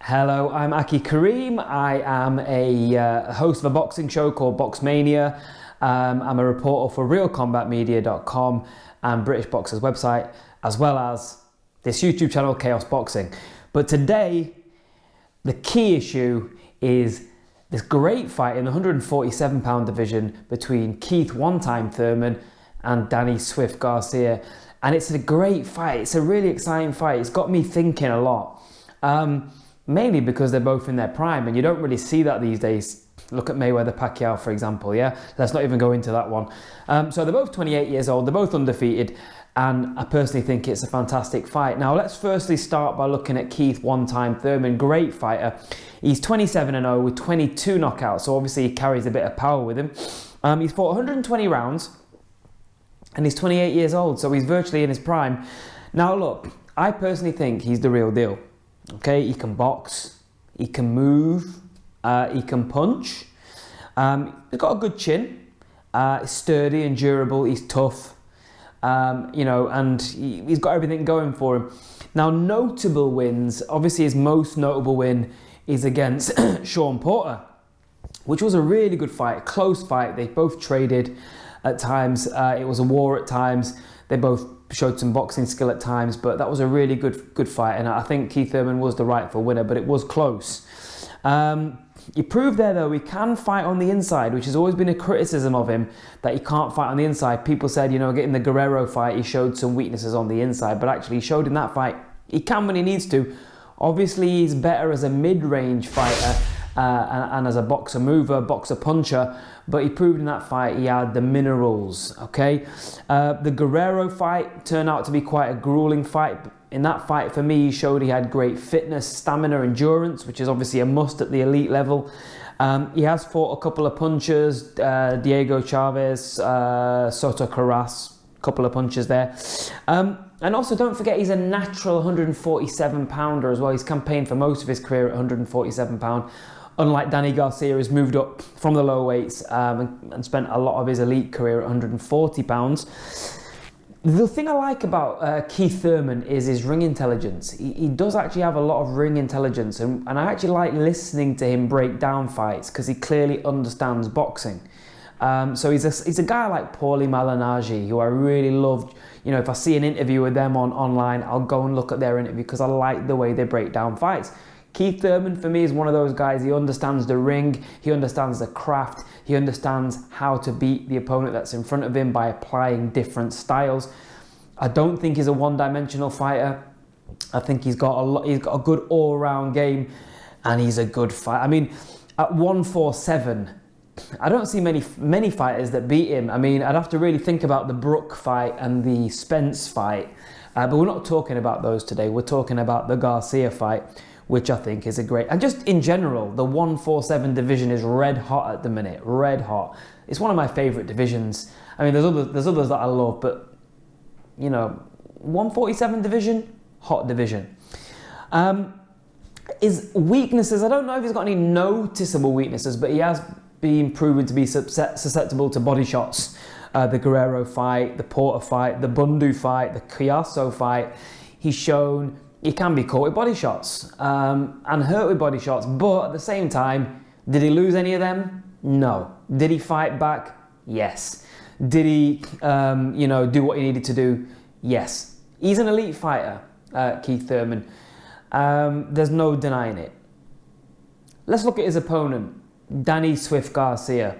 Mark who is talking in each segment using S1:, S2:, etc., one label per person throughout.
S1: Hello, I'm Aki Kareem. I am a host of a boxing show called Boxmania. I'm a reporter for realcombatmedia.com and British Boxers website, as well as this YouTube channel, Chaos Boxing. But today, the key issue is this great fight in the 147-pound division between Keith one-time Thurman and Danny Swift Garcia. And it's a great fight. It's a really exciting fight. It's got me thinking a lot. Mainly because they're both in their prime, and you don't really see that these days. Look at Mayweather Pacquiao, for example, yeah? Let's not even go into that one. So they're both 28 years old, they're both undefeated, and I personally think it's a fantastic fight. Now, let's firstly start by looking at Keith one-time Thurman, great fighter. He's 27-0 with 22 knockouts, so obviously he carries a bit of power with him. He's fought 120 rounds, and he's 28 years old, so he's virtually in his prime. Now, look, I personally think he's the real deal. Okay, he can box, he can move, he can punch. He's got a good chin. He's sturdy and durable. He's tough, you know, and he's got everything going for him. Now, notable wins. Obviously, his most notable win is against Sean Porter, which was a really good fight, a close fight. They both traded at times. It was a war at times. They both showed some boxing skill at times, but that was a really good fight, and I think Keith Thurman was the rightful winner, but it was close. He proved there, though, he can fight on the inside, which has always been a criticism of him, that he can't fight on the inside. People said, you know, getting the Guerrero fight, he showed some weaknesses on the inside, but actually he showed in that fight he can when he needs to. Obviously, he's better as a mid-range fighter and as a boxer mover, boxer puncher, but he proved in that fight he had the minerals, okay? The Guerrero fight turned out to be quite a grueling fight. In that fight, for me, he showed he had great fitness, stamina, endurance, which is obviously a must at the elite level. He has fought a couple of punchers, Diego Chavez, Soto Carras, a couple of punches there. And also, don't forget, he's a natural 147-pounder as well. He's campaigned for most of his career at 147 pound. Unlike Danny Garcia, who's moved up from the low weights and spent a lot of his elite career at 140 pounds. The thing I like about Keith Thurman is his ring intelligence. He does actually have a lot of ring intelligence, and I actually like listening to him break down fights because he clearly understands boxing. So he's a guy like Paulie Malignaggi, who I really loved. You know, if I see an interview with them online, I'll go and look at their interview because I like the way they break down fights. Keith Thurman, for me, is one of those guys. He understands the ring, he understands the craft, he understands how to beat the opponent that's in front of him by applying different styles. I don't think he's a one-dimensional fighter. I think he's got a good all-round game, and he's a good fighter. I mean, at 147, I don't see many fighters that beat him. I mean, I'd have to really think about the Brook fight and the Spence fight, but we're not talking about those today. We're talking about the Garcia fight, which I think is a great... And just in general, the 147 division is red hot at the minute, red hot. It's one of my favourite divisions. I mean, there's others that I love, but, you know, 147 division, hot division. His weaknesses, I don't know if he's got any noticeable weaknesses, but he has been proven to be susceptible to body shots. The Guerrero fight, the Porter fight, the Bundu fight, the Chiasso fight. He's shown he can be caught with body shots and hurt with body shots, but at the same time, did he lose any of them? No. Did he fight back? Yes. Did he, you know, do what he needed to do? Yes. He's an elite fighter, Keith Thurman. There's no denying it. Let's look at his opponent, Danny Swift Garcia.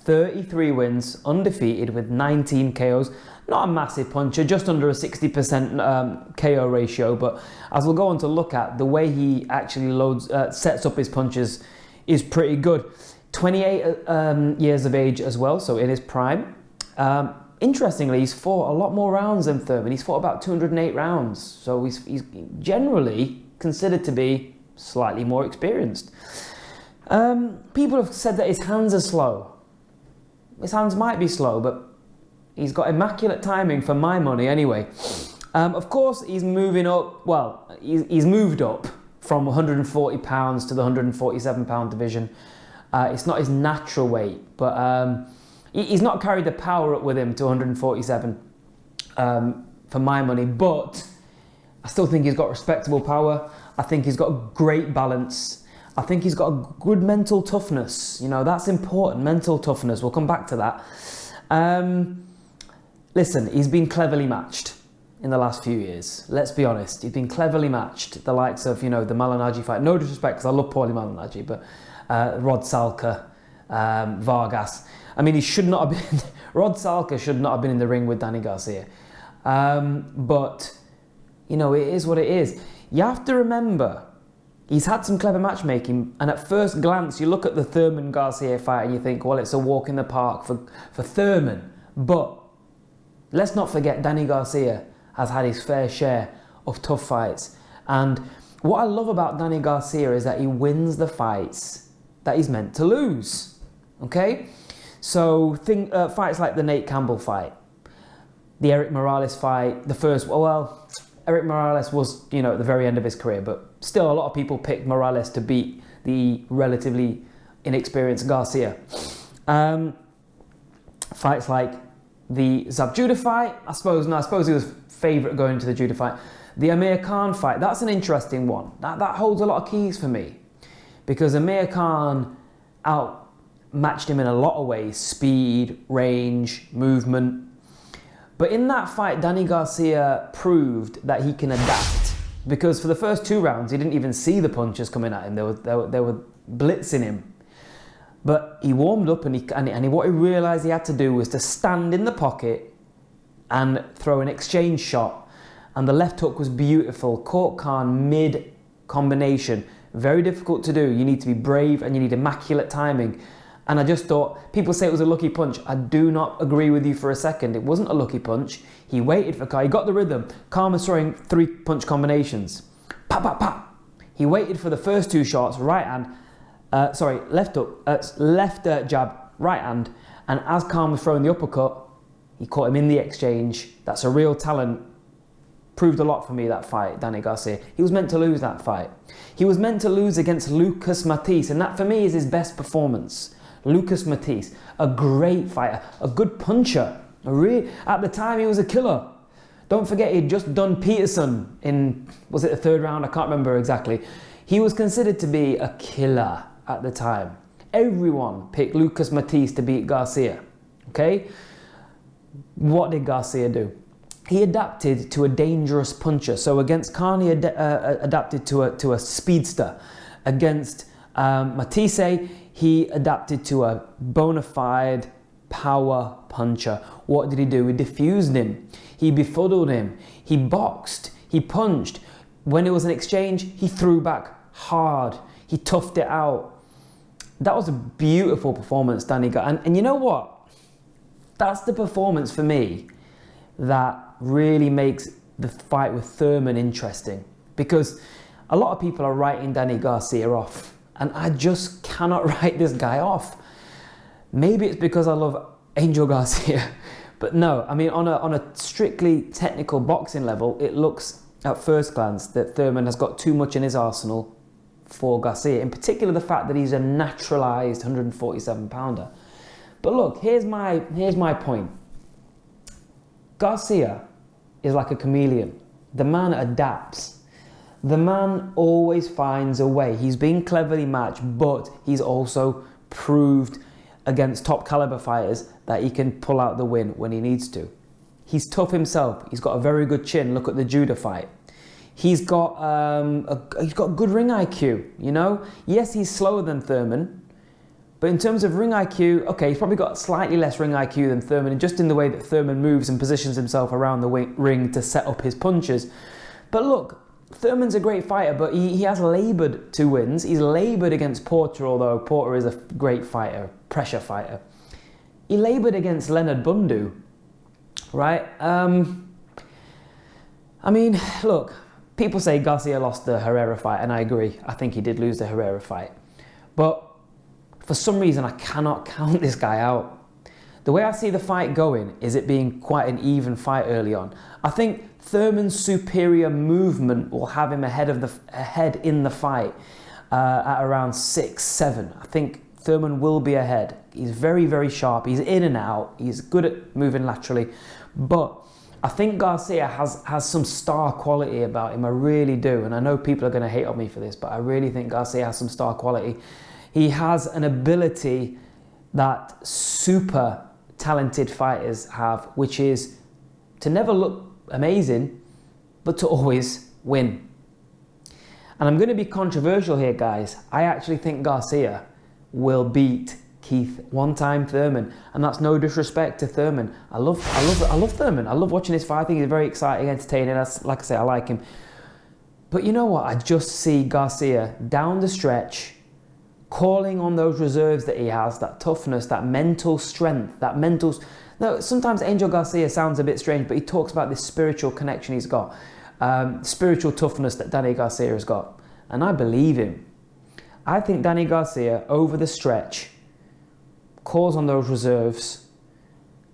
S1: 33 wins, undefeated with 19 KOs. Not a massive puncher, just under a 60% KO ratio, but as we'll go on to look at, the way he actually sets up his punches is pretty good. 28 years of age as well, so in his prime. Interestingly, he's fought a lot more rounds than Thurman. He's fought about 208 rounds, so he's generally considered to be slightly more experienced. People have said that his hands are slow. His hands might be slow, but he's got immaculate timing for my money anyway. Of course, he's moving up. Well, he's moved up from 140 pounds to the 147 pound division. It's not his natural weight, but he's not carried the power up with him to 147 for my money. But I still think he's got respectable power. I think he's got great balance. I think he's got a good mental toughness. You know, that's important, mental toughness. We'll come back to that. Listen, he's been cleverly matched in the last few years. Let's be honest. He's been cleverly matched. The likes of, you know, the Malignaggi fight. No disrespect, because I love Paulie Malignaggi, but Rod Salka, Vargas. I mean, he should not have been... Rod Salka should not have been in the ring with Danny Garcia. But, you know, it is what it is. You have to remember, he's had some clever matchmaking, and at first glance, you look at the Thurman-Garcia fight and you think, well, it's a walk in the park for Thurman. But let's not forget, Danny Garcia has had his fair share of tough fights. And what I love about Danny Garcia is that he wins the fights that he's meant to lose. Okay? So fights like the Nate Campbell fight, the Eric Morales fight, the first, well, Eric Morales was, you know, at the very end of his career, but still a lot of people picked Morales to beat the relatively inexperienced Garcia. Fights like the Zab Judah fight, I suppose he was favourite going into the Judah fight. The Amir Khan fight, that's an interesting one. That holds a lot of keys for me, because Amir Khan outmatched him in a lot of ways: speed, range, movement. But in that fight, Danny Garcia proved that he can adapt, because for the first 2 rounds, he didn't even see the punches coming at him. They were blitzing him. But he warmed up, and what he realised he had to do was to stand in the pocket and throw an exchange shot. And the left hook was beautiful. Caught Khan mid-combination. Very difficult to do. You need to be brave and you need immaculate timing. And I just thought, people say it was a lucky punch. I do not agree with you for a second. It wasn't a lucky punch. He waited for Khan. He got the rhythm. Khan was throwing 3 punch combinations. Pop, pop, pop. He waited for the first 2 shots, right hand. Left hook, left jab, right hand. And as Khan was throwing the uppercut, he caught him in the exchange. That's a real talent. Proved a lot for me, that fight, Danny Garcia. He was meant to lose that fight. He was meant to lose against Lucas Matisse, and that for me is his best performance. Lucas Matisse, a great fighter, a good puncher. At the time, he was a killer. Don't forget, he'd just done Peterson in, was it the 3rd round? I can't remember exactly. He was considered to be a killer at the time. Everyone picked Lucas Matisse to beat Garcia. Okay? What did Garcia do? He adapted to a dangerous puncher. So against Khan, he adapted to a speedster. Against Matisse, he adapted to a bona fide power puncher. What did he do? He diffused him. He befuddled him. He boxed. He punched. When it was an exchange, he threw back hard. He toughed it out. That was a beautiful performance Danny got. And you know what? That's the performance for me that really makes the fight with Thurman interesting. Because a lot of people are writing Danny Garcia off. And I just cannot write this guy off. Maybe it's because I love Angel Garcia. But no, I mean, on a strictly technical boxing level, it looks at first glance that Thurman has got too much in his arsenal for Garcia. In particular, the fact that he's a naturalised 147-pounder. But look, here's my point. Garcia is like a chameleon. The man adapts. The man always finds a way. He's been cleverly matched, but he's also proved against top caliber fighters that he can pull out the win when he needs to. He's tough himself. He's got a very good chin. Look at the Judah fight. He's got good ring IQ, you know? Yes, he's slower than Thurman, but in terms of ring IQ, okay, he's probably got slightly less ring IQ than Thurman, just in the way that Thurman moves and positions himself around the ring to set up his punches. But look, Thurman's a great fighter, but he has laboured 2 wins. He's laboured against Porter, although Porter is a great fighter, pressure fighter. He laboured against Leonard Bundu, right? I mean, look, people say Garcia lost the Herrera fight, and I agree. I think he did lose the Herrera fight. But for some reason, I cannot count this guy out. The way I see the fight going is it being quite an even fight early on. I think Thurman's superior movement will have him ahead in the fight at around 6-7. I think Thurman will be ahead. He's very, very sharp. He's in and out. He's good at moving laterally. But I think Garcia has some star quality about him. I really do. And I know people are going to hate on me for this, but I really think Garcia has some star quality. He has an ability that super talented fighters have, which is to never look amazing, but to always win. And I'm going to be controversial here, guys. I actually think Garcia will beat Keith one-time Thurman, and that's no disrespect to Thurman. I love Thurman. I love watching his fight. I think he's very exciting, entertaining. Like I say, I like him. But you know what? I just see Garcia down the stretch, calling on those reserves that he has, that toughness, that mental strength, No, sometimes Angel Garcia sounds a bit strange, but he talks about this spiritual connection he's got, spiritual toughness that Danny Garcia has got, and I believe him. I think Danny Garcia, over the stretch, calls on those reserves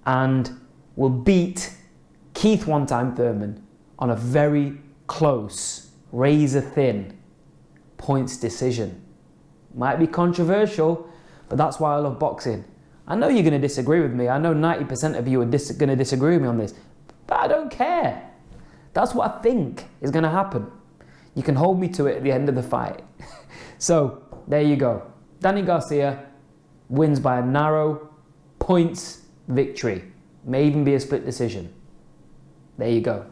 S1: and will beat Keith one-time Thurman on a very close, razor-thin points decision. Might be controversial, but that's why I love boxing. I know you're going to disagree with me. I know 90% of you are going to disagree with me on this, but I don't care. That's what I think is going to happen. You can hold me to it at the end of the fight. So, there you go. Danny Garcia wins by a narrow points victory. May even be a split decision. There you go.